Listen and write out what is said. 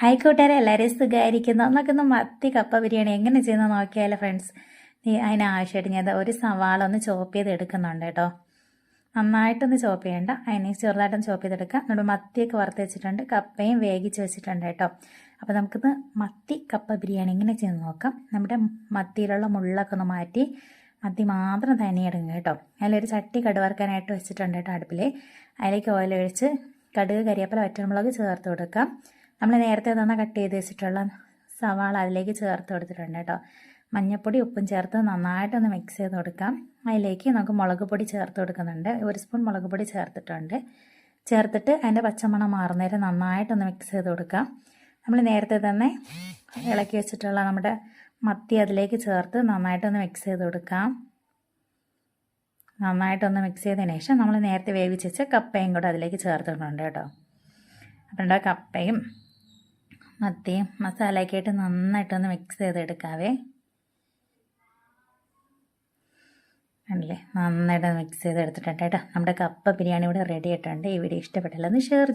Hi കൂട്ടുകാരെ, എല്ലാവരെയും സുഖമായിരിക്കുന്നു. നമുക്കിന്ന് മത്തി കപ്പ ബിരിയാണി എങ്ങനെ ചെയ്യുന്നത് നോക്കിയാലോ ഫ്രണ്ട്സ്. അതിനാവശ്യമായിട്ട് ഞാൻ ഒരു സവാള ഒന്ന് ചോപ്പ് ചെയ്ത് എടുക്കുന്നുണ്ട് കേട്ടോ. നന്നായിട്ടൊന്ന് ചോപ്പ് ചെയ്യേണ്ട, അതിനെ ചെറുതായിട്ടൊന്ന് ചോപ്പ് ചെയ്തെടുക്കാം. നമ്മുടെ മത്തിയൊക്കെ വറുത്ത് വെച്ചിട്ടുണ്ട്, കപ്പയും വേവിച്ച് വെച്ചിട്ടുണ്ട് കേട്ടോ. അപ്പോൾ നമുക്കിന്ന് മത്തി കപ്പ ബിരിയാണി എങ്ങനെ ചെയ്യുന്നത് നോക്കാം. നമ്മുടെ മത്തിയിലുള്ള മുള്ളൊക്കെ ഒന്ന് മാറ്റി മത്തി മാത്രം തനിയെടുക്കുക കേട്ടോ. അതിലൊരു ചട്ടി കടുവറുക്കാനായിട്ട് വെച്ചിട്ടുണ്ട് കേട്ടോ അടുപ്പിൽ. അതിലേക്ക് ഓയിൽ ഒഴിച്ച് കടുക്, കരിവേപ്പില, വറ്റൽമുളക് ചേർത്ത് കൊടുക്കാം. നമ്മൾ നേരത്തെ തന്നെ കട്ട് ചെയ്ത് വെച്ചിട്ടുള്ള സവാള അതിലേക്ക് ചേർത്ത് കൊടുത്തിട്ടുണ്ട് കേട്ടോ. മഞ്ഞൾപ്പൊടി, ഉപ്പും ചേർത്ത് നന്നായിട്ടൊന്ന് മിക്സ് ചെയ്ത് കൊടുക്കാം. അതിലേക്ക് നമുക്ക് മുളക് പൊടി ചേർത്ത് കൊടുക്കുന്നുണ്ട്. 1 സ്പൂൺ മുളക് പൊടി ചേർത്തിട്ട് അതിൻ്റെ പച്ചമണം മാറുന്നേരം നന്നായിട്ടൊന്ന് മിക്സ് ചെയ്ത് കൊടുക്കാം. നമ്മൾ നേരത്തെ തന്നെ ഇളക്കി വെച്ചിട്ടുള്ള നമ്മുടെ മത്തി അതിലേക്ക് ചേർത്ത് നന്നായിട്ടൊന്ന് മിക്സ് ചെയ്ത് കൊടുക്കാം. നന്നായിട്ടൊന്ന് മിക്സ് ചെയ്തതിന് ശേഷം നമ്മൾ നേരത്തെ വേവിച്ച് വെച്ച കപ്പയും കൂടെ അതിലേക്ക് ചേർത്തിട്ടുണ്ട് കേട്ടോ. അപ്പം കപ്പയും മത്തിയും മസാലയൊക്കെ ആയിട്ട് നന്നായിട്ടൊന്ന് മിക്സ് ചെയ്തെടുക്കാവേ. ആണല്ലേ, നന്നായിട്ട് മിക്സ് ചെയ്തെടുത്തിട്ടുണ്ട് കേട്ടോ. നമ്മുടെ കപ്പ ബിരിയാണി ഇവിടെ റെഡി ആയിട്ടുണ്ട്. ഈ വീഡിയോ ഇഷ്ടപ്പെട്ടില്ലെന്ന് ഷെയർ